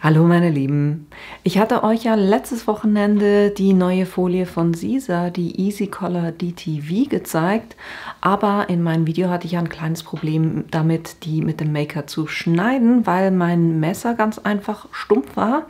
Hallo meine Lieben, ich hatte euch ja letztes Wochenende die neue Folie von Siser, die Easy Color DTV gezeigt, aber in meinem Video hatte ich ja ein kleines Problem damit, die mit dem Maker zu schneiden, weil mein Messer ganz einfach stumpf war.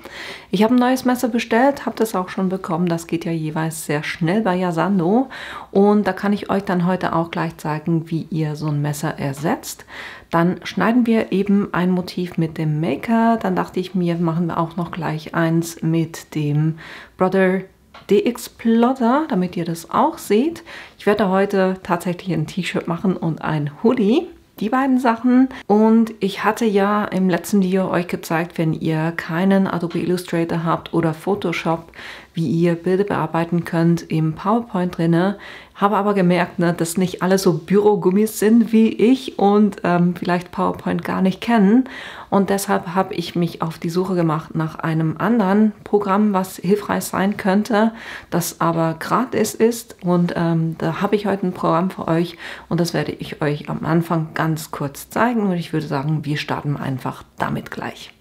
Ich habe ein neues Messer bestellt, habe das auch schon bekommen, das geht ja jeweils sehr schnell bei Yasando und da kann ich euch dann heute auch gleich zeigen, wie ihr so ein Messer ersetzt. Dann schneiden wir eben ein Motiv mit dem Maker. Dann dachte ich mir, machen wir auch noch gleich eins mit dem Brother DX Plotter, damit ihr das auch seht. Ich werde heute tatsächlich ein T-Shirt machen und ein Hoodie. Die beiden Sachen. Und ich hatte ja im letzten Video euch gezeigt, wenn ihr keinen Adobe Illustrator habt oder Photoshop, wie ihr Bilder bearbeiten könnt im PowerPoint drinne. Habe aber gemerkt, dass nicht alle so Bürogummis sind wie ich und vielleicht PowerPoint gar nicht kennen. Und deshalb habe ich mich auf die Suche gemacht nach einem anderen Programm, was hilfreich sein könnte, das aber gratis ist. Und da habe ich heute ein Programm für euch und das werde ich euch am Anfang ganz kurz zeigen. Und ich würde sagen, wir starten einfach damit gleich.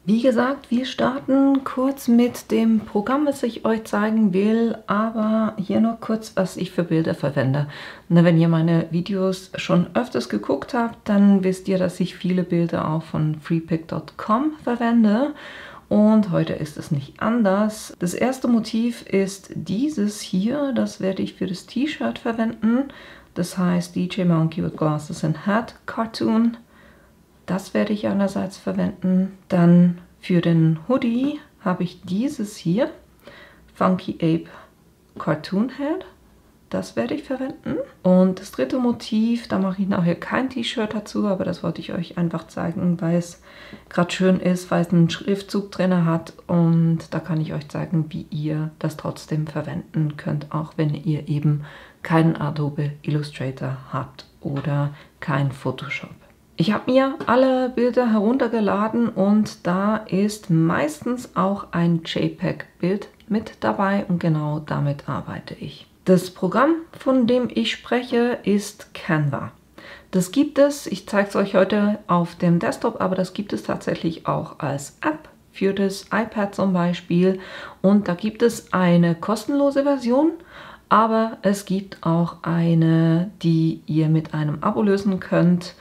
Wie gesagt, wir starten kurz mit dem Programm, was ich euch zeigen will, aber hier nur kurz, was ich für Bilder verwende. Wenn ihr meine Videos schon öfters geguckt habt, dann wisst ihr, dass ich viele Bilder auch von freepik.com verwende und heute ist es nicht anders. Das erste Motiv ist dieses hier, das werde ich für das T-Shirt verwenden. Das heißt DJ Monkey with Glasses and Hat Cartoon. Das werde ich einerseits verwenden. Dann für den Hoodie habe ich dieses hier, Funky Ape Cartoon Head. Das werde ich verwenden. Und das dritte Motiv, da mache ich nachher kein T-Shirt dazu, aber das wollte ich euch einfach zeigen, weil es gerade schön ist, weil es einen Schriftzug drin hat. Und da kann ich euch zeigen, wie ihr das trotzdem verwenden könnt, auch wenn ihr eben keinen Adobe Illustrator habt oder kein Photoshop. Ich habe mir alle Bilder heruntergeladen und da ist meistens auch ein JPEG-Bild mit dabei und genau damit arbeite ich. Das Programm, von dem ich spreche, ist Canva. Das gibt es, ich zeige es euch heute auf dem Desktop, aber das gibt es tatsächlich auch als App für das iPad zum Beispiel. Und da gibt es eine kostenlose Version, aber es gibt auch eine, die ihr mit einem Abo lösen könnt.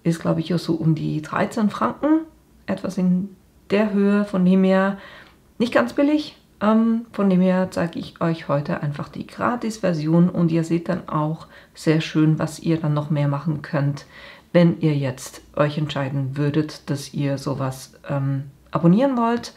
Ist, glaube ich, so um die 13 Franken, etwas in der Höhe, von dem her nicht ganz billig. Von dem her zeige ich euch heute einfach die Gratis-Version und ihr seht dann auch sehr schön, was ihr dann noch mehr machen könnt, wenn ihr jetzt euch entscheiden würdet, dass ihr sowas abonnieren wollt,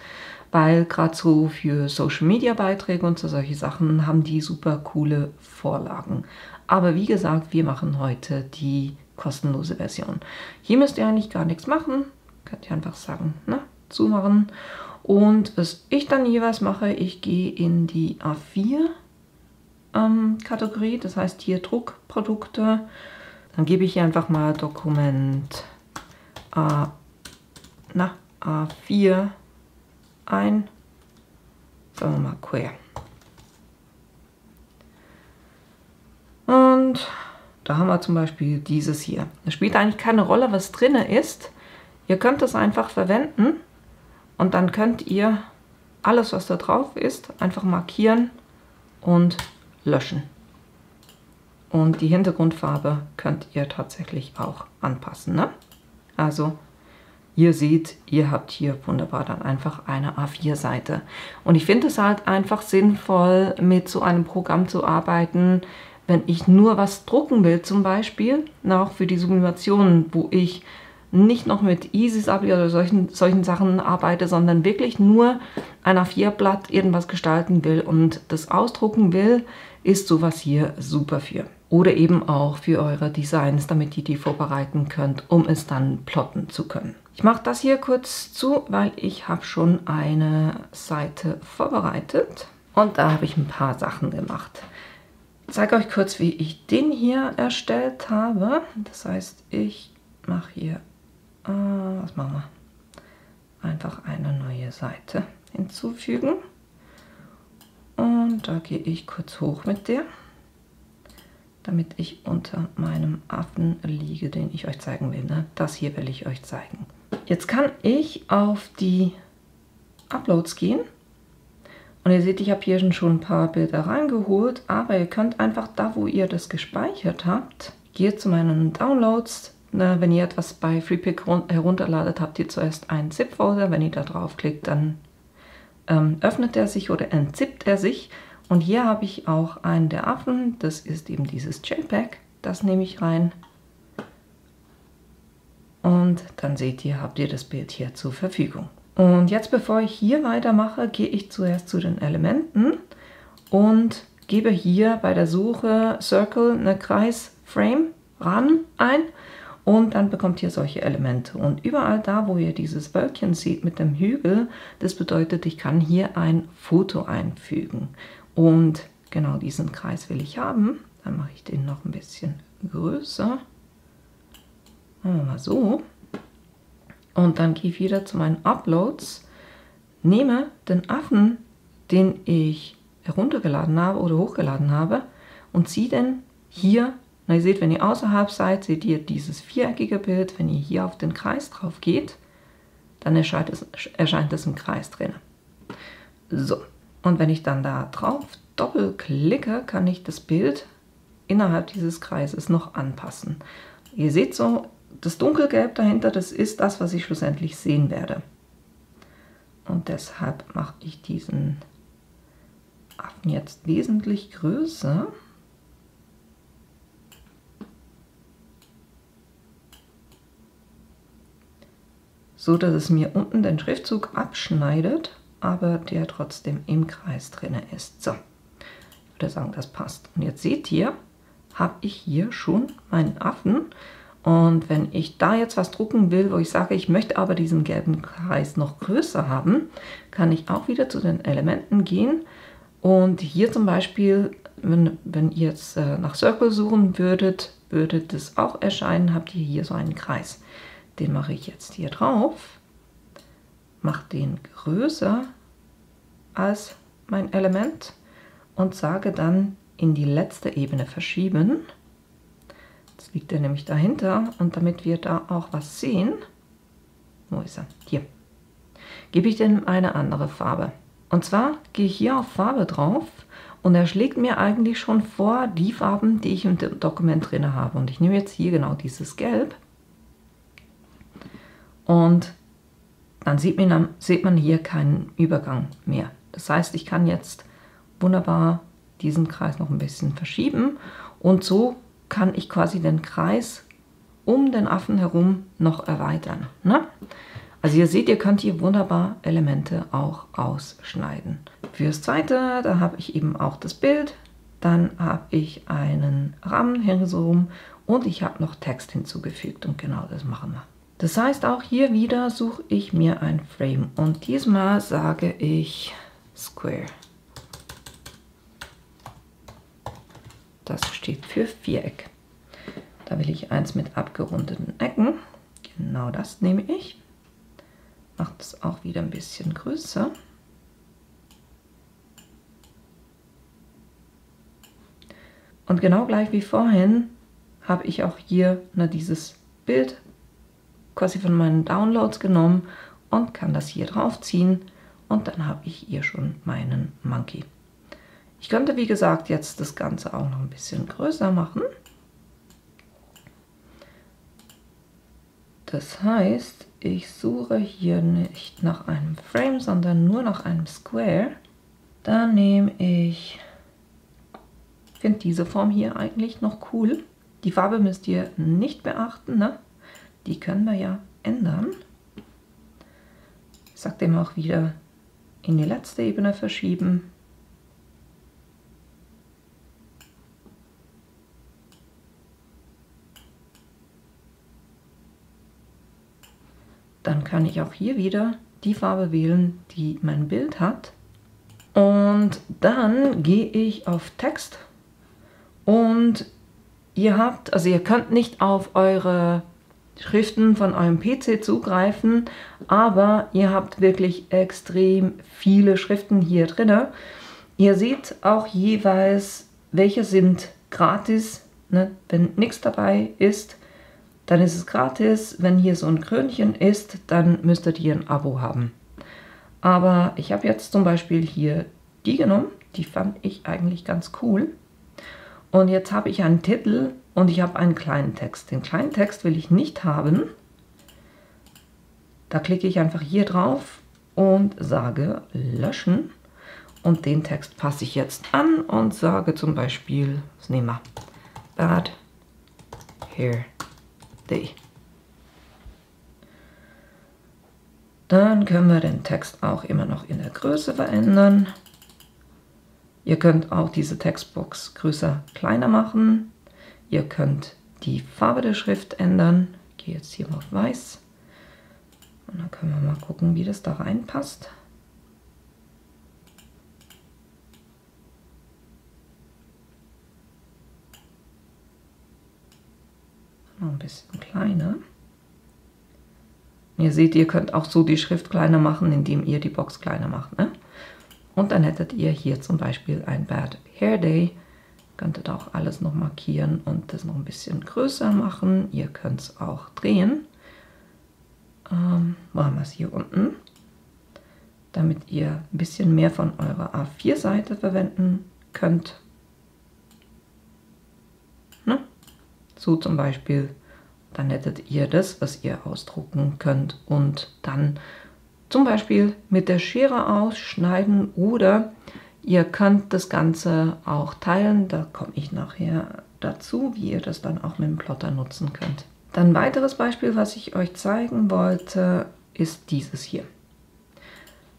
weil gerade so für Social-Media-Beiträge und so solche Sachen haben die super coole Vorlagen. Aber wie gesagt, wir machen heute die kostenlose Version. Hier müsst ihr eigentlich gar nichts machen. Könnt ihr einfach sagen, zumachen. Und was ich dann jeweils mache, ich gehe in die A4 Kategorie, das heißt hier Druckprodukte. Dann gebe ich hier einfach mal Dokument A4 ein. Sagen wir mal quer. Und da haben wir zum Beispiel dieses hier. Es spielt eigentlich keine Rolle, was drin ist. Ihr könnt es einfach verwenden und dann könnt ihr alles, was da drauf ist, einfach markieren und löschen. Und die Hintergrundfarbe könnt ihr tatsächlich auch anpassen. Also ihr seht, ihr habt hier wunderbar dann einfach eine A4-Seite. Und ich finde es halt einfach sinnvoll, mit so einem Programm zu arbeiten, wenn ich nur was drucken will, zum Beispiel, auch für die Sublimationen, wo ich nicht noch mit EasySubli oder solchen Sachen arbeite, sondern wirklich nur ein A4-Blatt irgendwas gestalten will und das ausdrucken will, ist sowas hier super für. Oder eben auch für eure Designs, damit ihr die vorbereiten könnt, um es dann plotten zu können. Ich mache das hier kurz zu, weil ich habe schon eine Seite vorbereitet und da habe ich ein paar Sachen gemacht. Ich zeige euch kurz, wie ich den hier erstellt habe. Das heißt, ich mache hier, was machen wir? Einfach eine neue Seite hinzufügen. Und da gehe ich kurz hoch mit der, damit ich unter meinem Affen liege, den ich euch zeigen will. Ne? Das hier will ich euch zeigen. Jetzt kann ich auf die Uploads gehen. Und ihr seht, ich habe hier schon ein paar Bilder reingeholt, aber ihr könnt einfach da, wo ihr das gespeichert habt, geht zu meinen Downloads. Na, wenn ihr etwas bei Freepik herunterladet, habt ihr zuerst einen ZIP-Folder. Wenn ihr da draufklickt, dann öffnet er sich oder entzippt er sich. Und hier habe ich auch einen der Affen. Das ist eben dieses JPEG. Das nehme ich rein. Und dann seht ihr, habt ihr das Bild hier zur Verfügung. Und jetzt, bevor ich hier weitermache, gehe ich zuerst zu den Elementen und gebe hier bei der Suche Circle eine Kreisframe ran ein und dann bekommt ihr solche Elemente. Und überall da, wo ihr dieses Wölkchen seht mit dem Hügel, das bedeutet, ich kann hier ein Foto einfügen. Und genau diesen Kreis will ich haben. Dann mache ich den noch ein bisschen größer. Machen wir mal so. Und dann gehe ich wieder zu meinen Uploads, nehme den Affen, den ich heruntergeladen habe oder hochgeladen habe und ziehe den hier. Na, ihr seht, wenn ihr außerhalb seid, seht ihr dieses viereckige Bild. Wenn ihr hier auf den Kreis drauf geht, dann erscheint es im Kreis drin. So, und wenn ich dann da drauf doppelklicke, kann ich das Bild innerhalb dieses Kreises noch anpassen. Ihr seht so, das Dunkelgelb dahinter, das ist das, was ich schlussendlich sehen werde. Und deshalb mache ich diesen Affen jetzt wesentlich größer. So, dass es mir unten den Schriftzug abschneidet, aber der trotzdem im Kreis drin ist. So, ich würde sagen, das passt. Und jetzt seht ihr, habe ich hier schon meinen Affen. Und wenn ich da jetzt was drucken will, wo ich sage, ich möchte aber diesen gelben Kreis noch größer haben, kann ich auch wieder zu den Elementen gehen. Und hier zum Beispiel, wenn ihr jetzt nach Circle suchen würdet, würde das auch erscheinen, habt ihr hier so einen Kreis. Den mache ich jetzt hier drauf, mache den größer als mein Element und sage dann in die letzte Ebene verschieben. Jetzt liegt er nämlich dahinter und damit wir da auch was sehen, wo ist er? Hier. Gebe ich dem eine andere Farbe. Und zwar gehe ich hier auf Farbe drauf und er schlägt mir eigentlich schon vor die Farben, die ich im Dokument drin habe. Und ich nehme jetzt hier genau dieses Gelb und dann sieht man hier keinen Übergang mehr. Das heißt, ich kann jetzt wunderbar diesen Kreis noch ein bisschen verschieben und so kann ich quasi den Kreis um den Affen herum noch erweitern. Ne? Also ihr seht, ihr könnt hier wunderbar Elemente auch ausschneiden. Fürs Zweite, da habe ich eben auch das Bild, dann habe ich einen Rahmen hingezogen und ich habe noch Text hinzugefügt und genau das machen wir. Das heißt, auch hier wieder suche ich mir ein Frame und diesmal sage ich Square. Das steht für Viereck. Da will ich eins mit abgerundeten Ecken. Genau das nehme ich. Mache das auch wieder ein bisschen größer. Und genau gleich wie vorhin habe ich auch hier dieses Bild quasi von meinen Downloads genommen und kann das hier drauf ziehen. Und dann habe ich hier schon meinen Monkey. Ich könnte, wie gesagt, jetzt das Ganze auch noch ein bisschen größer machen. Das heißt, ich suche hier nicht nach einem Frame, sondern nur nach einem Square. Da nehme ich, finde diese Form hier eigentlich noch cool. Die Farbe müsst ihr nicht beachten, ne? Die können wir ja ändern. Ich sage dem auch wieder in die letzte Ebene verschieben. Dann kann ich auch hier wieder die Farbe wählen, die mein Bild hat. Und dann gehe ich auf Text und ihr könnt nicht auf eure Schriften von eurem PC zugreifen, aber ihr habt wirklich extrem viele Schriften hier drin. Ihr seht auch jeweils, welche sind gratis. Ne? Wenn nichts dabei ist, dann ist es gratis. Wenn hier so ein Krönchen ist, dann müsstet ihr ein Abo haben. Aber ich habe jetzt zum Beispiel hier die genommen. Die fand ich eigentlich ganz cool. Und jetzt habe ich einen Titel und ich habe einen kleinen Text. Den kleinen Text will ich nicht haben. Da klicke ich einfach hier drauf und sage löschen. Und den Text passe ich jetzt an und sage zum Beispiel, was nehmen wir? Bad Hair Day. Dann können wir den Text auch immer noch in der Größe verändern. Ihr könnt auch diese Textbox größer, kleiner machen. Ihr könnt die Farbe der Schrift ändern. Ich gehe jetzt hier auf weiß. Und dann können wir mal gucken, wie das da reinpasst. Noch ein bisschen kleiner. Ihr seht, ihr könnt auch so die Schrift kleiner machen, indem ihr die Box kleiner macht. Ne? Und dann hättet ihr hier zum Beispiel ein Bad Hair Day. Könntet auch alles noch markieren und das noch ein bisschen größer machen. Ihr könnt es auch drehen. Machen wir es hier unten, damit ihr ein bisschen mehr von eurer A4-Seite verwenden könnt. Ne? So zum Beispiel. Dann hättet ihr das, was ihr ausdrucken könnt und dann zum Beispiel mit der Schere ausschneiden oder ihr könnt das Ganze auch teilen. Da komme ich nachher dazu, wie ihr das dann auch mit dem Plotter nutzen könnt. Dann ein weiteres Beispiel, was ich euch zeigen wollte, ist dieses hier.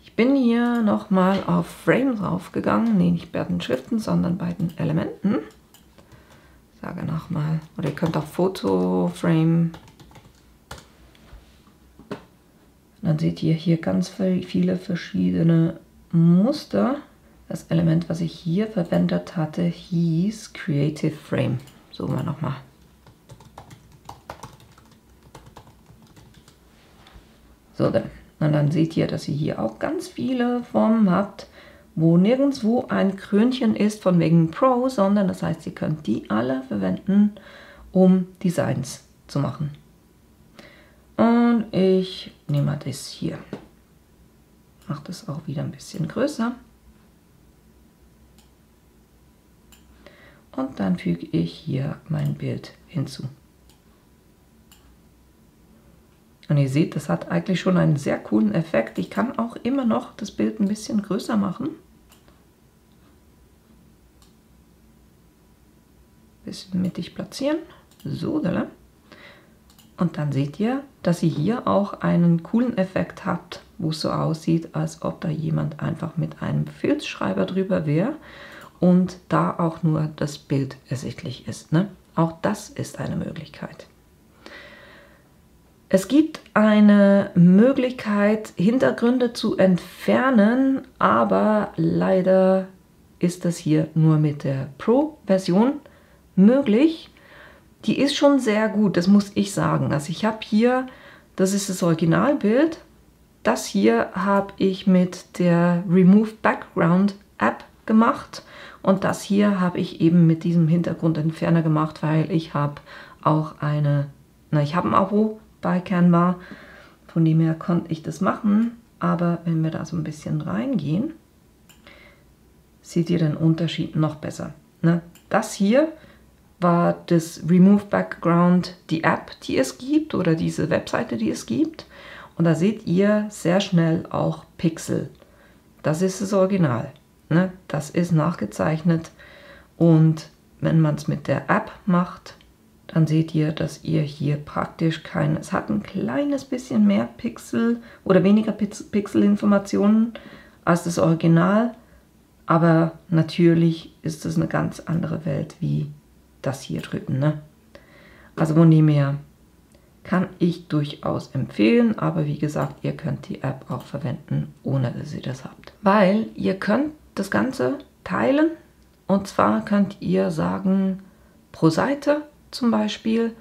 Ich bin hier nochmal auf Frame draufgegangen, nee, nicht bei den Schriften, sondern bei den Elementen. Sage nochmal, oder ihr könnt auch Foto, Frame. Dann seht ihr hier ganz viele verschiedene Muster. Das Element, was ich hier verwendet hatte, hieß Creative Frame. Suchen wir nochmal. So, dann. Und dann seht ihr, dass ihr hier auch ganz viele Formen habt, wo nirgendwo ein Krönchen ist von wegen Pro, sondern das heißt, ihr könnt die alle verwenden, um Designs zu machen. Und ich nehme mal das hier. Mache das auch wieder ein bisschen größer. Und dann füge ich hier mein Bild hinzu. Und ihr seht, das hat eigentlich schon einen sehr coolen Effekt. Ich kann auch immer noch das Bild ein bisschen größer machen. Bisschen mittig platzieren. So, da. Und dann seht ihr, dass ihr hier auch einen coolen Effekt habt, wo es so aussieht, als ob da jemand einfach mit einem Filzschreiber drüber wäre und da auch nur das Bild ersichtlich ist. Ne? Auch das ist eine Möglichkeit. Es gibt eine Möglichkeit, Hintergründe zu entfernen, aber leider ist das hier nur mit der Pro-Version möglich. Die ist schon sehr gut, das muss ich sagen. Also ich habe hier, das ist das Originalbild, das hier habe ich mit der Remove Background App gemacht und das hier habe ich eben mit diesem Hintergrundentferner gemacht, weil ich habe auch ich habe ein Abo bei Canva, von dem her konnte ich das machen, aber wenn wir da so ein bisschen reingehen, seht ihr den Unterschied noch besser. Ne? Das hier war das Remove Background, die App, die es gibt oder diese Webseite, die es gibt und da seht ihr sehr schnell auch Pixel. Das ist das Original. Ne? Das ist nachgezeichnet und wenn man es mit der App macht, dann seht ihr, dass ihr hier praktisch es hat ein kleines bisschen mehr Pixel oder weniger Pixelinformationen als das Original, aber natürlich ist es eine ganz andere Welt wie das hier drüben. Ne? Also von dem her kann ich durchaus empfehlen, aber wie gesagt, ihr könnt die App auch verwenden, ohne dass ihr das habt. Weil ihr könnt das Ganze teilen und zwar könnt ihr sagen, pro Seite zum Beispiel,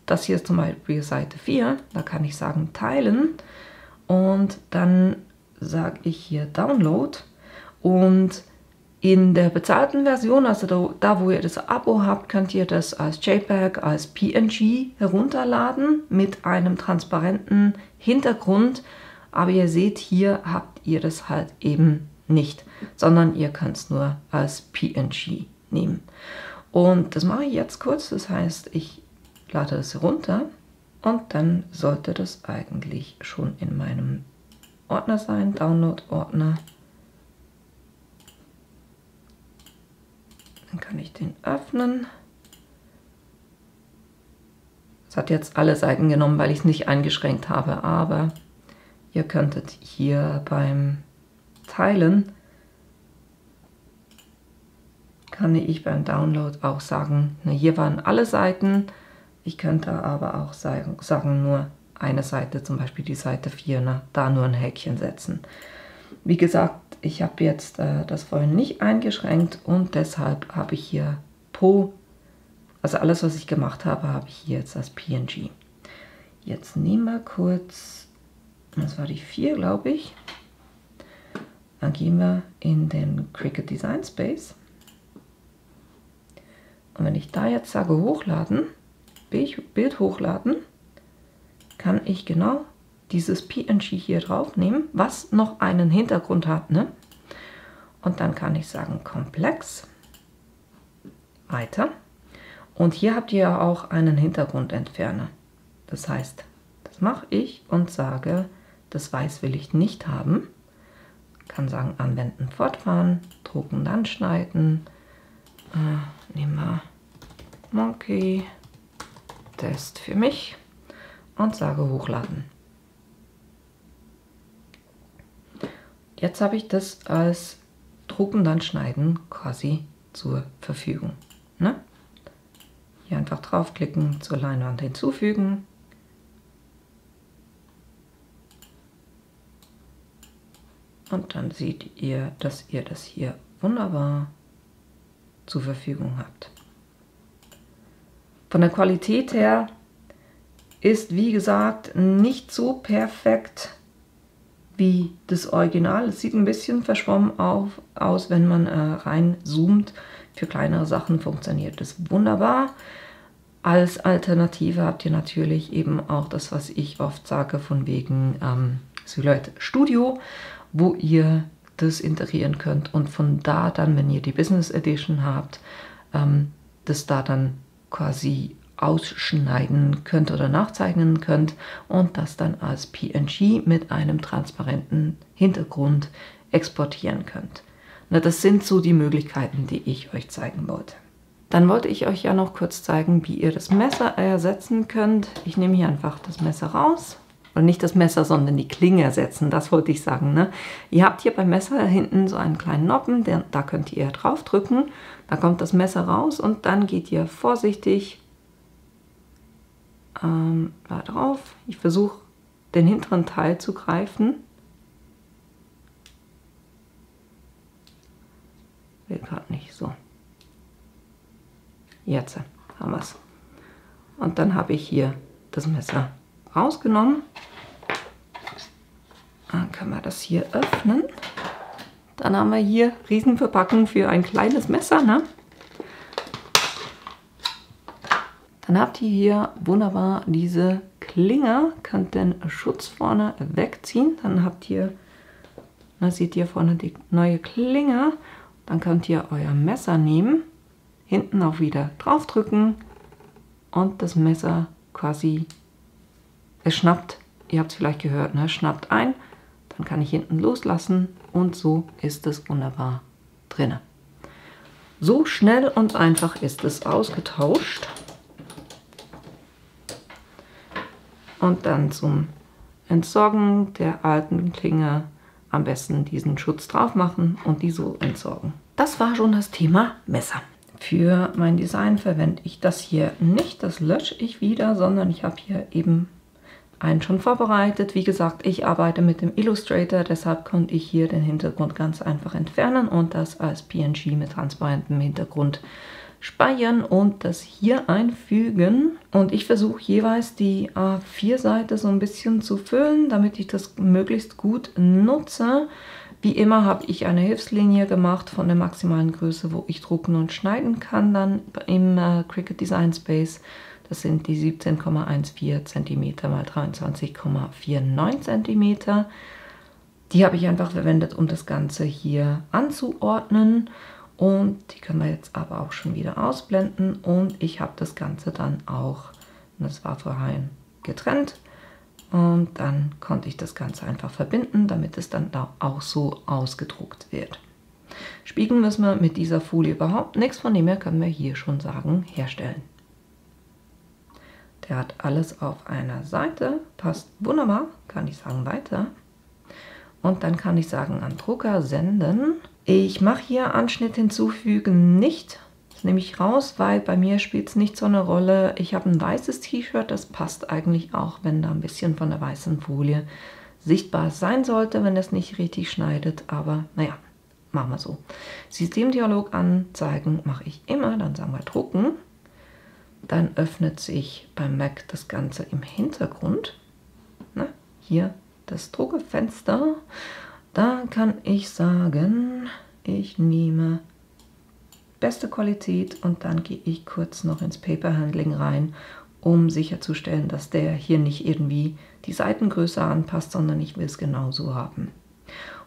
das hier ist zum Beispiel Seite 4, da kann ich sagen teilen und dann sage ich hier Download und In der bezahlten Version, also da wo ihr das Abo habt, könnt ihr das als JPEG, als PNG herunterladen mit einem transparenten Hintergrund. Aber ihr seht, hier habt ihr das halt eben nicht, sondern ihr könnt es nur als PNG nehmen. Und das mache ich jetzt kurz, das heißt, ich lade es herunter und dann sollte das eigentlich schon in meinem Ordner sein, Download-Ordner. Dann kann ich den öffnen. Es hat jetzt alle Seiten genommen, weil ich es nicht eingeschränkt habe, aber ihr könntet hier beim Teilen, kann ich beim Download auch sagen, na, hier waren alle Seiten. Ich könnte aber auch sagen, nur eine Seite, zum Beispiel die Seite 4, da nur ein Häkchen setzen. Wie gesagt, ich habe jetzt das vorhin nicht eingeschränkt und deshalb habe ich hier also alles, was ich gemacht habe, habe ich hier jetzt als PNG. Jetzt nehmen wir kurz, das war die 4, glaube ich. Dann gehen wir in den Cricut Design Space. Und wenn ich da jetzt sage hochladen, Bild hochladen, kann ich genau dieses PNG hier drauf nehmen, was noch einen Hintergrund hat, ne? Und dann kann ich sagen komplex, weiter. Und hier habt ihr ja auch einen Hintergrundentferner. Das heißt, das mache ich und sage, das Weiß will ich nicht haben. Kann sagen anwenden, fortfahren, drucken, dann schneiden. Nehmen wir Monkey Test für mich und sage hochladen. Jetzt habe ich das als Drucken, dann schneiden quasi zur Verfügung. Ne? Hier einfach draufklicken, zur Leinwand hinzufügen. Und dann seht ihr, dass ihr das hier wunderbar zur Verfügung habt. Von der Qualität her ist, wie gesagt, nicht so perfekt wie das Original. Es sieht ein bisschen verschwommen aus, wenn man reinzoomt. Für kleinere Sachen funktioniert das wunderbar. Als Alternative habt ihr natürlich eben auch das, was ich oft sage, von wegen Silhouette Studio, wo ihr das integrieren könnt und von da dann, wenn ihr die Business Edition habt, das da dann quasi ausschneiden könnt oder nachzeichnen könnt und das dann als PNG mit einem transparenten Hintergrund exportieren könnt. Na, das sind so die Möglichkeiten, die ich euch zeigen wollte. Dann wollte ich euch ja noch kurz zeigen, wie ihr das Messer ersetzen könnt. Ich nehme hier einfach das Messer raus. Und nicht das Messer, sondern die Klinge ersetzen, das wollte ich sagen. Ne? Ihr habt hier beim Messer hinten so einen kleinen Noppen, da könnt ihr drauf drücken. Da kommt das Messer raus und dann geht ihr vorsichtig da drauf. Ich versuche den hinteren Teil zu greifen. Will gerade nicht so. Jetzt haben wir es. Und dann habe ich hier das Messer rausgenommen. Dann können wir das hier öffnen. Dann haben wir hier Riesenverpackung für ein kleines Messer. Ne? Dann habt ihr hier wunderbar diese Klinge. Könnt den Schutz vorne wegziehen. Dann habt ihr, da seht ihr vorne die neue Klinge. Dann könnt ihr euer Messer nehmen, hinten auch wieder draufdrücken und das Messer quasi, es schnappt, ihr habt es vielleicht gehört, ne? Schnappt ein, dann kann ich hinten loslassen und so ist es wunderbar drin. So schnell und einfach ist es ausgetauscht. Und dann zum Entsorgen der alten Klinge am besten diesen Schutz drauf machen und die so entsorgen. Das war schon das Thema Messer. Für mein Design verwende ich das hier nicht, das lösche ich wieder, sondern ich habe hier eben einen schon vorbereitet. Wie gesagt, ich arbeite mit dem Illustrator, deshalb konnte ich hier den Hintergrund ganz einfach entfernen und das als PNG mit transparentem Hintergrund speichern und das hier einfügen. Und ich versuche jeweils die A4-Seite so ein bisschen zu füllen, damit ich das möglichst gut nutze. Wie immer habe ich eine Hilfslinie gemacht von der maximalen Größe, wo ich drucken und schneiden kann, dann im Cricut Design Space. Das sind die 17,14 cm mal 23,49 cm. Die habe ich einfach verwendet, um das Ganze hier anzuordnen. Und die können wir jetzt aber auch schon wieder ausblenden. Und ich habe das Ganze dann auch, das war vorhin getrennt. Und dann konnte ich das Ganze einfach verbinden, damit es dann da auch so ausgedruckt wird. Spiegeln müssen wir mit dieser Folie überhaupt nichts, von dem her können wir hier schon sagen, herstellen. Der hat alles auf einer Seite, passt wunderbar, kann ich sagen weiter. Und dann kann ich sagen an Drucker senden. Ich mache hier Anschnitt hinzufügen nicht. Das nehme ich raus, weil bei mir spielt es nicht so eine Rolle. Ich habe ein weißes T-Shirt, das passt eigentlich auch, wenn da ein bisschen von der weißen Folie sichtbar sein sollte, wenn es nicht richtig schneidet. Aber naja, machen wir so. Systemdialog anzeigen mache ich immer, dann sagen wir drucken. Dann öffnet sich beim Mac das Ganze im Hintergrund. Na, hier das Druckfenster. Da kann ich sagen, ich nehme beste Qualität und dann gehe ich kurz noch ins Paper Handling rein, um sicherzustellen, dass der hier nicht irgendwie die Seitengröße anpasst, sondern ich will es genauso haben.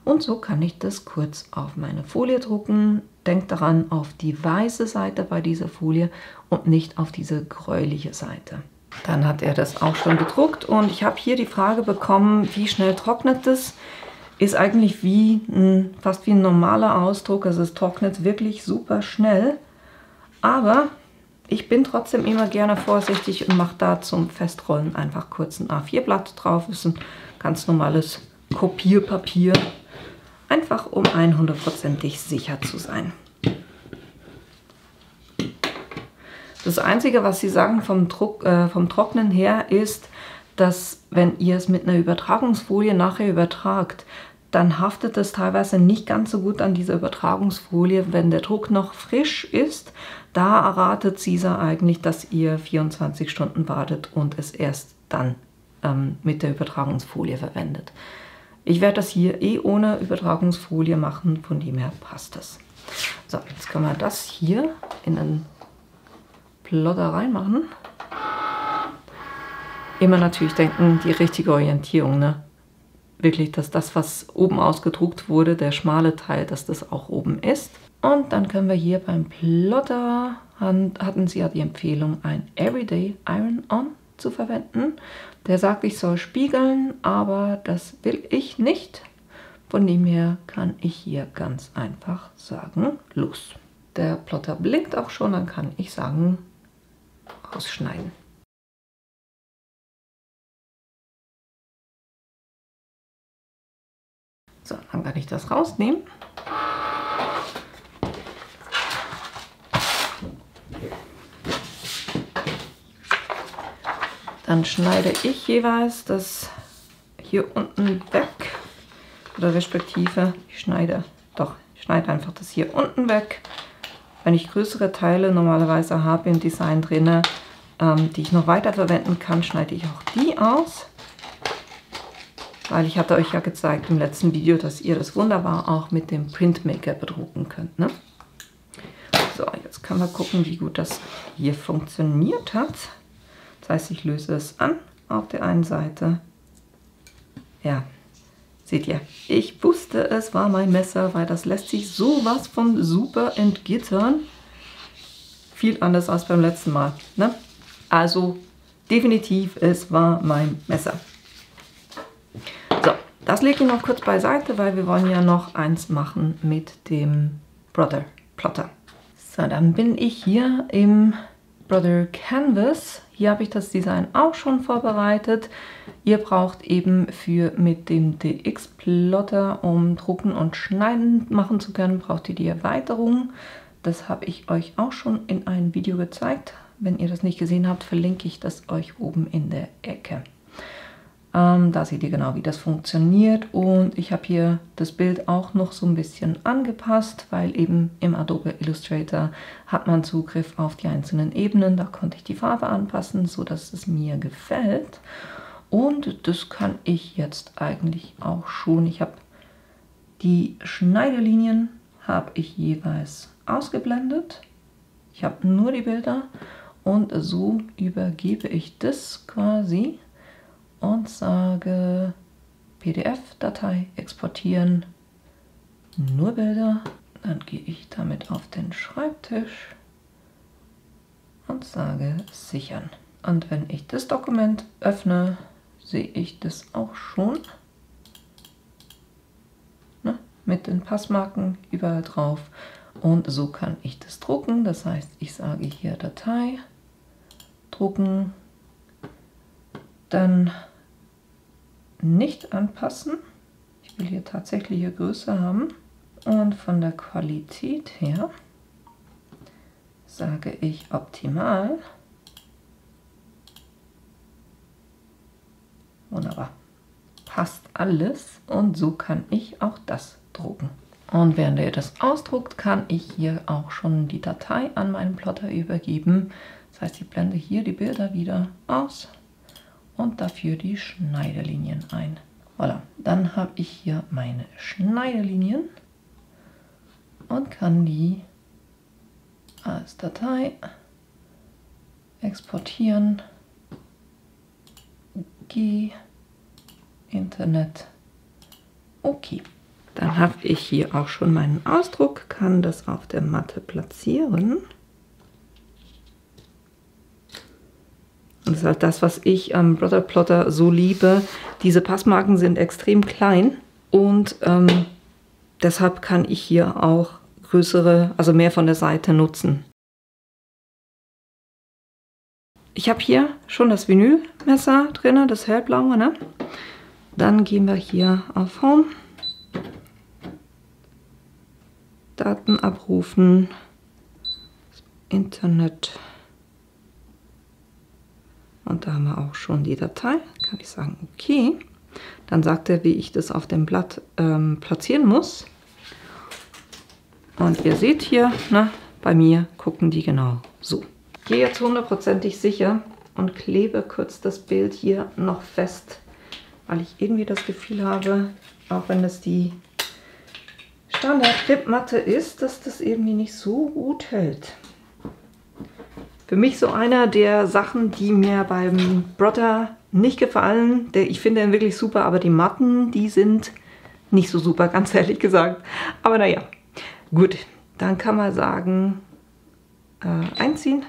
Und so kann ich das kurz auf meine Folie drucken. Denkt daran, auf die weiße Seite bei dieser Folie und nicht auf diese gräuliche Seite. Dann hat er das auch schon gedruckt und ich habe hier die Frage bekommen, wie schnell trocknet das? Ist eigentlich fast wie ein normaler Ausdruck, also es trocknet wirklich super schnell. Aber ich bin trotzdem immer gerne vorsichtig und mache da zum Festrollen einfach kurz ein A4-Blatt drauf. Das ist ein ganz normales Kopierpapier, einfach um 100%ig sicher zu sein. Das Einzige, was sie sagen vom Trocknen her, ist, dass wenn ihr es mit einer Übertragungsfolie nachher übertragt, dann haftet es teilweise nicht ganz so gut an dieser Übertragungsfolie, wenn der Druck noch frisch ist. Da erratet Caesar eigentlich, dass ihr 24 Stunden wartet und es erst dann mit der Übertragungsfolie verwendet. Ich werde das hier ohne Übertragungsfolie machen, von dem her passt das. So, jetzt können wir das hier in einen Plotter reinmachen. Immer natürlich denken, die richtige Orientierung, ne? Wirklich, dass das, was oben ausgedruckt wurde, der schmale Teil, dass das auch oben ist. Und dann können wir hier beim Plotter, hatten sie ja die Empfehlung, ein Everyday Iron-On zu verwenden. Der sagt, ich soll spiegeln, aber das will ich nicht. Von dem her kann ich hier ganz einfach sagen, los. Der Plotter blinkt auch schon, dann kann ich sagen, ausschneiden. So, dann kann ich das rausnehmen. Dann schneide ich jeweils das hier unten weg. Oder respektive, ich schneide einfach das hier unten weg. Wenn ich größere Teile normalerweise habe im Design drin, die ich noch weiter verwenden kann, schneide ich auch die aus. Weil ich hatte euch ja gezeigt im letzten Video, dass ihr das wunderbar auch mit dem Printmaker bedrucken könnt. Ne? So, jetzt können wir gucken, wie gut das hier funktioniert hat. Das heißt, ich löse es an auf der einen Seite. Ja, seht ihr, ich wusste, es war mein Messer, weil das lässt sich sowas von super entgittern. Viel anders als beim letzten Mal. Ne? Also definitiv, es war mein Messer. So, das lege ich noch kurz beiseite, weil wir wollen ja noch eins machen mit dem Plotter. So, dann bin ich hier im Brother Canvas. Hier habe ich das Design auch schon vorbereitet. Ihr braucht eben mit dem DX-Plotter, um drucken und schneiden machen zu können, braucht ihr die Erweiterung. Das habe ich euch auch schon in einem Video gezeigt. Wenn ihr das nicht gesehen habt, verlinke ich das euch oben in der Ecke. Da seht ihr genau, wie das funktioniert. Und ich habe hier das Bild auch noch so ein bisschen angepasst, weil eben im Adobe Illustrator hat man Zugriff auf die einzelnen Ebenen. Da konnte ich die Farbe anpassen, so dass es mir gefällt. Und das kann ich jetzt eigentlich auch schon. Ich habe Die Schneidelinien habe ich jeweils ausgeblendet. Ich habe nur die Bilder und so übergebe ich das quasi und sage PDF-Datei exportieren, nur Bilder. Dann gehe ich damit auf den Schreibtisch und sage sichern. Und wenn ich das Dokument öffne, sehe ich das auch schon. Ne? Mit den Passmarken überall drauf. Und so kann ich das drucken. Das heißt, ich sage hier Datei, drucken, dann nicht anpassen. Ich will hier tatsächliche Größe haben. Und von der Qualität her sage ich optimal. Wunderbar. Passt alles. Und so kann ich auch das drucken. Und während er das ausdruckt, kann ich hier auch schon die Datei an meinen Plotter übergeben. Das heißt, ich blende hier die Bilder wieder aus und dafür die Schneidelinien ein. Voilà, dann habe ich hier meine Schneidelinien und kann die als Datei exportieren. Internet. Okay. Dann habe ich hier auch schon meinen Ausdruck, kann das auf der Matte platzieren. Und das ist halt das, was ich am Brother Plotter so liebe. Diese Passmarken sind extrem klein und deshalb kann ich hier auch größere, also mehr von der Seite nutzen. Ich habe hier schon das Vinylmesser drin, das hellblaue, ne? Dann gehen wir hier auf Home. Daten abrufen, Internet. Und da haben wir auch schon die Datei. Kann ich sagen, okay. Dann sagt er, wie ich das auf dem Blatt platzieren muss. Und ihr seht hier, na, bei mir gucken die genau so. Ich gehe jetzt hundertprozentig sicher und klebe kurz das Bild hier noch fest, weil ich irgendwie das Gefühl habe, auch wenn das die Standard-Clipmatte ist, dass das irgendwie nicht so gut hält. Für mich so einer der Sachen, die mir beim Brother nicht gefallen. Ich finde den wirklich super, aber die Matten, die sind nicht so super, ganz ehrlich gesagt. Aber naja, gut, dann kann man sagen, einziehen.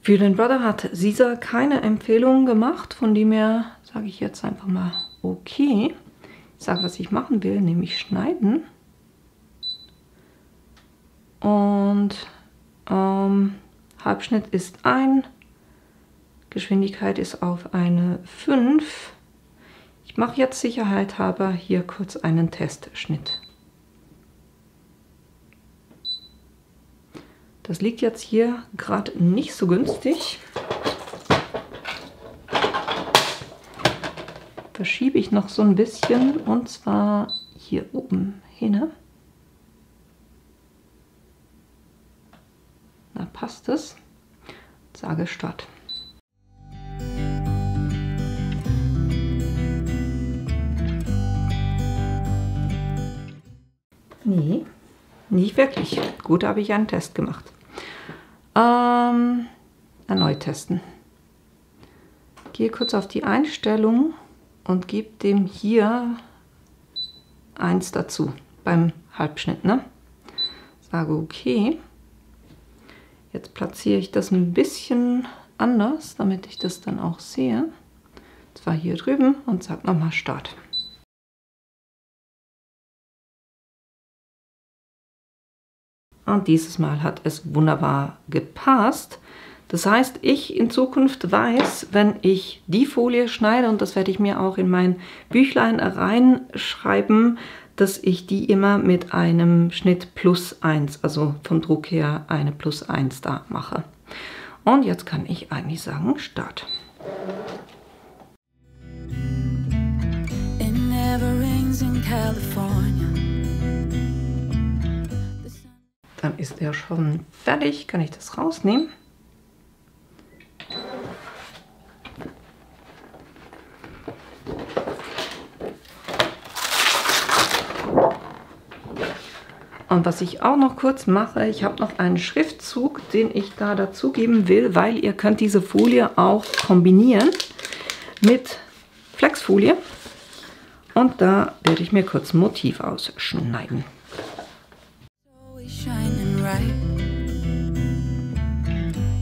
Für den Brother hat Sisa keine Empfehlungen gemacht, von dem her sage ich jetzt einfach mal okay. Ich sage, was ich machen will, nämlich schneiden. Und Halbschnitt ist 1, Geschwindigkeit ist auf eine 5. Ich mache jetzt sicherheitshalber hier kurz einen Testschnitt. Das liegt jetzt hier gerade nicht so günstig. Verschiebe ich noch so ein bisschen und zwar hier oben hin. Da passt es. Sage Start. Nee, nicht wirklich. Gut, habe ich einen Test gemacht. Erneut testen. Gehe kurz auf die Einstellung und gebe dem hier 1 dazu beim Halbschnitt. Ne? Sage okay. Jetzt platziere ich das ein bisschen anders, damit ich das dann auch sehe. Und zwar hier drüben und sage nochmal Start. Und dieses Mal hat es wunderbar gepasst. Das heißt, ich in Zukunft weiß, wenn ich die Folie schneide, und das werde ich mir auch in mein Büchlein reinschreiben, dass ich die immer mit einem Schnitt +1, also vom Druck her eine +1 da mache. Und jetzt kann ich eigentlich sagen, Start. It never rains in California. Dann ist er schon fertig, kann ich das rausnehmen. Und was ich auch noch kurz mache, ich habe noch einen Schriftzug, den ich da dazugeben will, weil ihr könnt diese Folie auch kombinieren mit Flexfolie. Und da werde ich mir kurz ein Motiv ausschneiden.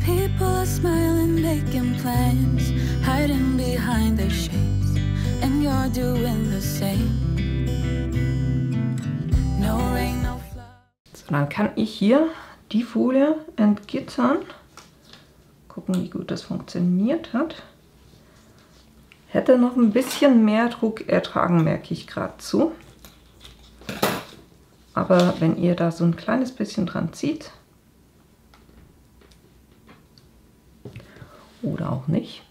People are smiling, making plans, hiding behind their shades, and you're doing the same. No rain, no flood. So, dann kann ich hier die Folie entgittern. Gucken, wie gut das funktioniert hat. Hätte noch ein bisschen mehr Druck ertragen, merke ich gerade zu. Aber wenn ihr da so ein kleines bisschen dran zieht, oder auch nicht.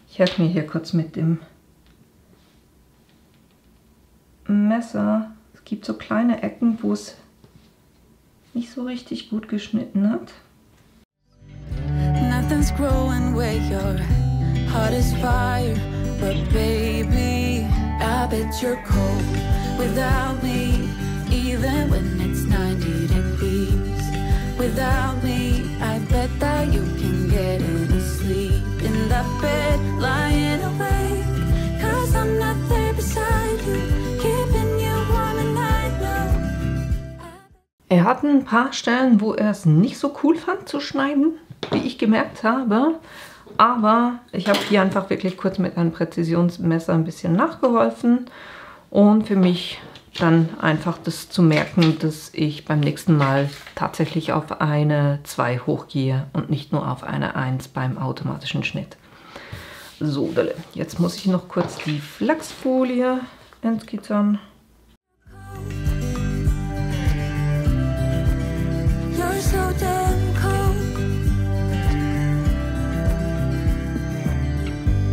Ich helfe mir hier kurz mit dem Messer. Es gibt so kleine Ecken, wo es nicht so richtig gut geschnitten hat. Nothing's growing where your heart is fire, but baby, I bet you're cold without me, even when it's 90 degrees. Without me, I bet that you can get any sleep in that bed, lying awake, 'cause I'm not there beside you, keeping you warm and I know. Er hat ein paar Stellen, wo er es nicht so cool fand zu schneiden, wie ich gemerkt habe. Aber ich habe hier einfach wirklich kurz mit einem Präzisionsmesser ein bisschen nachgeholfen. Und für mich dann einfach das zu merken, dass ich beim nächsten Mal tatsächlich auf eine 2 hochgehe und nicht nur auf eine 1 beim automatischen Schnitt. So, jetzt muss ich noch kurz die Flexfolie entgittern. You're so damn cold.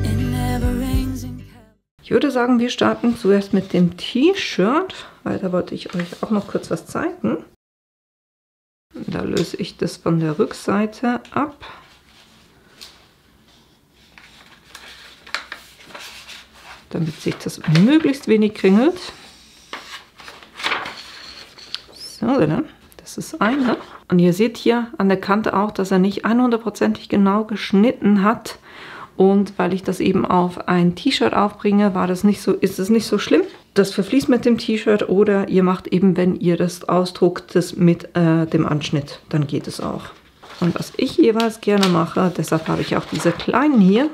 It never rains in California. Ich würde sagen, wir starten zuerst mit dem T-Shirt, weil da wollte ich euch auch noch kurz was zeigen. Da löse ich das von der Rückseite ab. Damit sich das möglichst wenig kringelt. So, das ist eine. Und ihr seht hier an der Kante auch, dass er nicht 100%ig genau geschnitten hat. Und weil ich das eben auf ein T-Shirt aufbringe, ist es nicht so schlimm. Das verfließt mit dem T-Shirt oder ihr macht eben, wenn ihr das ausdruckt, das mit dem Anschnitt. Dann geht es auch. Und was ich jeweils gerne mache, deshalb habe ich auch diese kleinen hier,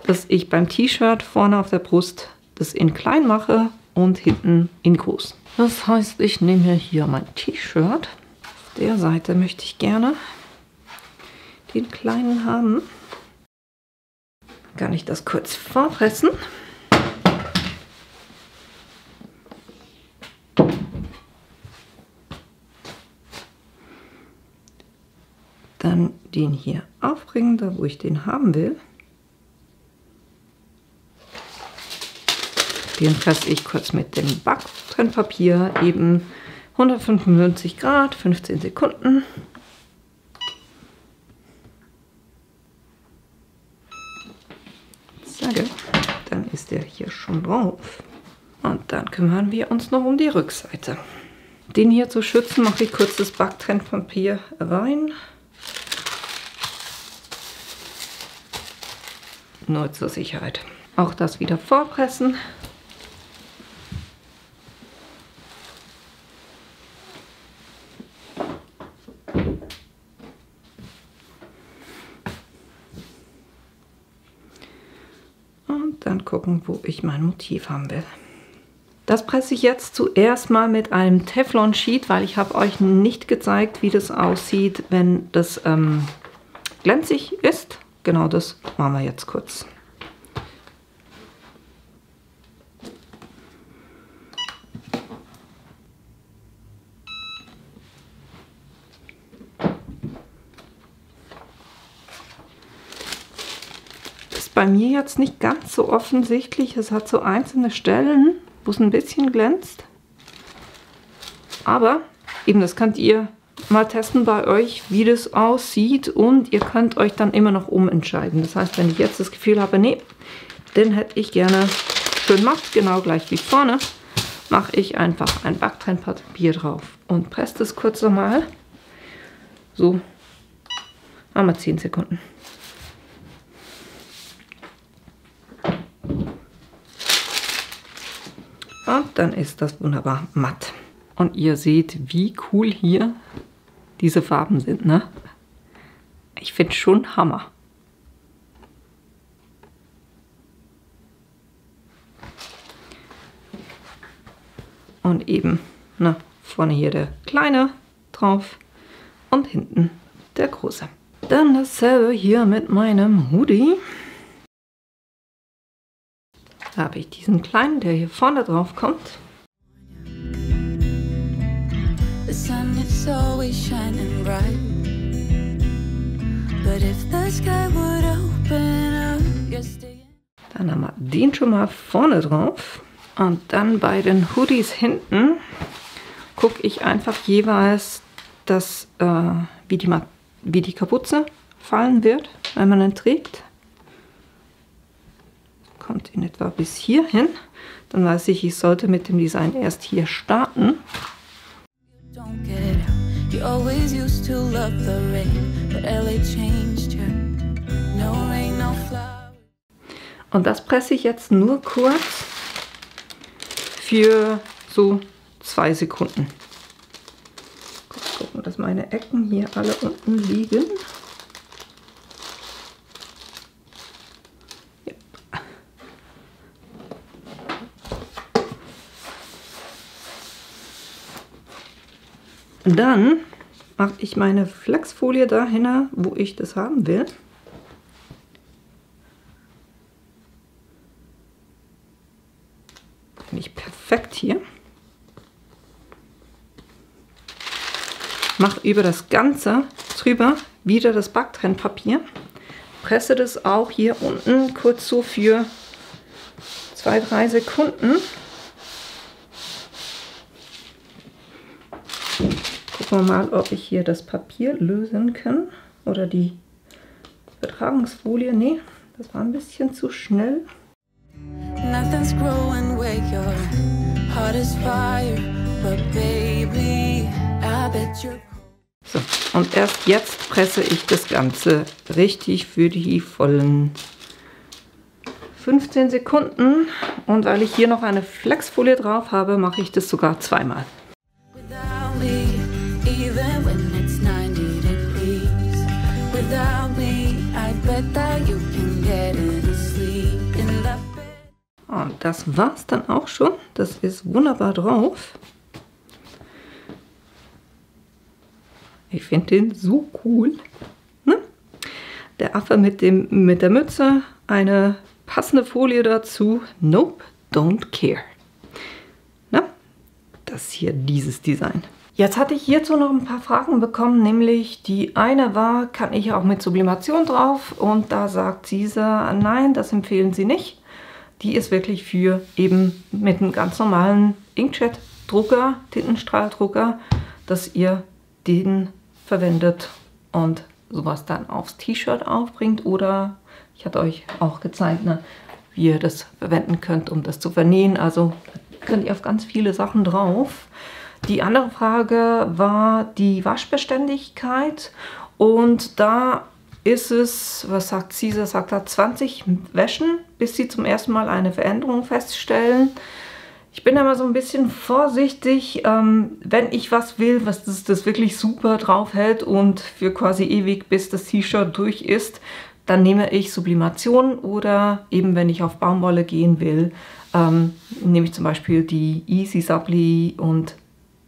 dass ich beim T-Shirt vorne auf der Brust das in klein mache und hinten in groß. Das heißt, ich nehme hier mein T-Shirt. Auf der Seite möchte ich gerne den kleinen haben. Kann ich das kurz vorpressen. Dann den hier aufbringen, da wo ich den haben will. Den presse ich kurz mit dem Backtrennpapier, eben 195 Grad, 15 Sekunden. Dann ist der hier schon drauf. Und dann kümmern wir uns noch um die Rückseite. Den hier zu schützen, mache ich kurz das Backtrennpapier rein. Nur zur Sicherheit. Auch das wieder vorpressen. Dann gucken, wo ich mein Motiv haben will. Das presse ich jetzt zuerst mal mit einem Teflon Sheet, weil ich habe euch nicht gezeigt, wie das aussieht, wenn das glänzig ist. Genau das machen wir jetzt kurz. Bei mir jetzt nicht ganz so offensichtlich. Es hat so einzelne Stellen, wo es ein bisschen glänzt. Aber eben, das könnt ihr mal testen bei euch, wie das aussieht. Und ihr könnt euch dann immer noch umentscheiden. Das heißt, wenn ich jetzt das Gefühl habe, nee, den hätte ich gerne schön matt, genau gleich wie vorne, mache ich einfach ein Backtrennpapier drauf und presse das kurz nochmal. So, haben wir 10 Sekunden. Und dann ist das wunderbar matt. Und ihr seht, wie cool hier diese Farben sind, ne? Ich finde schon Hammer. Und eben, ne, vorne hier der kleine drauf und hinten der große. Dann dasselbe hier mit meinem Hoodie. Da habe ich diesen kleinen, der hier vorne drauf kommt. The sun is always shining bright. But if the sky would open up, you're staying. Dann haben wir den schon mal vorne drauf. Und dann bei den Hoodies hinten gucke ich einfach jeweils, dass, wie die Kapuze fallen wird, wenn man ihn trägt. Kommt in etwa bis hier hin. Dann weiß ich, ich sollte mit dem Design erst hier starten. Und das presse ich jetzt nur kurz für so 2 Sekunden. Kurz gucken, dass meine Ecken hier alle unten liegen. Ja. Dann mache ich meine Flexfolie dahin, wo ich das haben will. Nicht perfekt hier. Mache über das Ganze drüber wieder das Backtrennpapier. Presse das auch hier unten kurz so für 2-3 Sekunden. Gucken wir mal, ob ich hier das Papier lösen kann. Oder die Übertragungsfolie. Nee, das war ein bisschen zu schnell. Nothing's growing where your heart is fire, but baby, I bet you're. So, und erst jetzt presse ich das Ganze richtig für die vollen 15 Sekunden. Und weil ich hier noch eine Flexfolie drauf habe, mache ich das sogar zweimal. Without me, even when it's 90 degrees. Without me, I bet that you can get any sleep in the bed. Und das war's dann auch schon. Das ist wunderbar drauf. Ich finde den so cool. Ne? Der Affe mit der Mütze, eine passende Folie dazu. Nope, don't care. Na? Das hier, dieses Design. Jetzt hatte ich hierzu noch ein paar Fragen bekommen, nämlich die eine war, kann ich auch mit Sublimation drauf? Und da sagt Cisa, nein, das empfehlen sie nicht. Die ist wirklich für eben mit einem ganz normalen Inkjet-Drucker, Tintenstrahldrucker, dass ihr den verwendet und sowas dann aufs T-Shirt aufbringt. Oder ich hatte euch auch gezeigt, ne, wie ihr das verwenden könnt, um das zu vernähen. Also könnt ihr auf ganz viele Sachen drauf. Die andere Frage war die Waschbeständigkeit. Und da ist es, was sagt Cisa, sagt er 20 Wäschen, bis sie zum ersten Mal eine Veränderung feststellen. Ich bin da mal so ein bisschen vorsichtig, wenn ich was will, was das wirklich super drauf hält und für quasi ewig, bis das T-Shirt durch ist, dann nehme ich Sublimation oder eben wenn ich auf Baumwolle gehen will, nehme ich zum Beispiel die Easy Subli und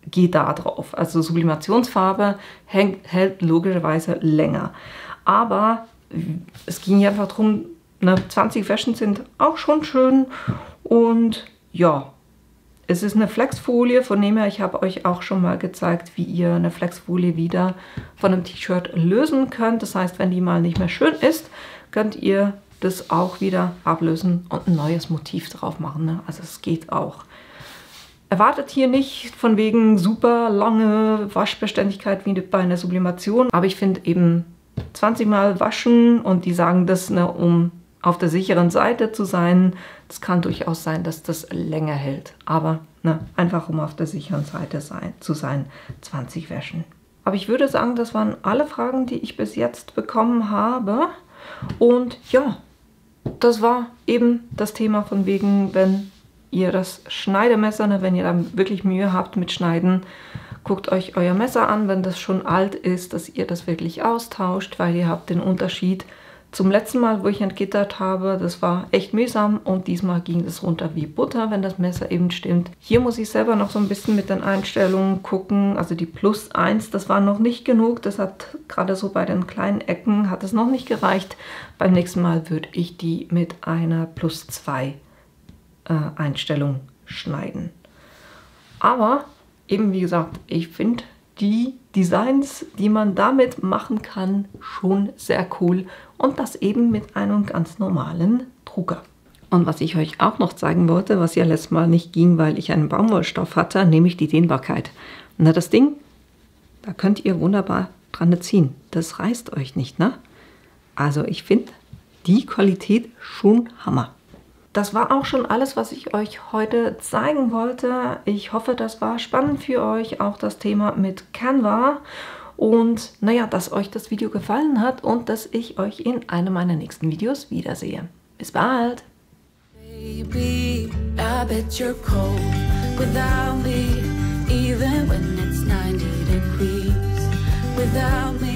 gehe da drauf. Also Sublimationsfarbe hält logischerweise länger. Aber es ging ja einfach darum, 20 Wäschen sind auch schon schön und ja, es ist eine Flexfolie, von dem her, ich habe euch auch schon mal gezeigt, wie ihr eine Flexfolie wieder von einem T-Shirt lösen könnt. Das heißt, wenn die mal nicht mehr schön ist, könnt ihr das auch wieder ablösen und ein neues Motiv drauf machen. Ne? Also es geht auch. Erwartet hier nicht von wegen super lange Waschbeständigkeit wie bei einer Sublimation, aber ich finde eben 20 Mal waschen und die sagen das, ne, um auf der sicheren Seite zu sein. Es kann durchaus sein, dass das länger hält. Aber einfach um auf der sicheren Seite zu sein, 20 Wäschen. Aber ich würde sagen, das waren alle Fragen, die ich bis jetzt bekommen habe. Und ja, das war eben das Thema von wegen, wenn ihr das Schneidemesser, wenn ihr da wirklich Mühe habt mit Schneiden, guckt euch euer Messer an, wenn das schon alt ist, dass ihr das wirklich austauscht, weil ihr habt den Unterschied zum letzten Mal, wo ich entgittert habe, das war echt mühsam und diesmal ging es runter wie Butter, wenn das Messer eben stimmt. Hier muss ich selber noch so ein bisschen mit den Einstellungen gucken, also die +1, das war noch nicht genug, das hat gerade so bei den kleinen Ecken, hat es noch nicht gereicht. Beim nächsten Mal würde ich die mit einer +2 Einstellung schneiden. Aber eben wie gesagt, ich finde die Designs, die man damit machen kann, schon sehr cool und das eben mit einem ganz normalen Drucker. Und was ich euch auch noch zeigen wollte, was ja letztes Mal nicht ging, weil ich einen Baumwollstoff hatte, nämlich die Dehnbarkeit. Na, das Ding, da könnt ihr wunderbar dran ziehen. Das reißt euch nicht, ne? Also ich finde die Qualität schon Hammer. Das war auch schon alles, was ich euch heute zeigen wollte. Ich hoffe, das war spannend für euch, auch das Thema mit Canva. Und naja, dass euch das Video gefallen hat und dass ich euch in einem meiner nächsten Videos wiedersehe. Bis bald! Baby, I bet you're cold without me, even when it's 90 degrees. Without me.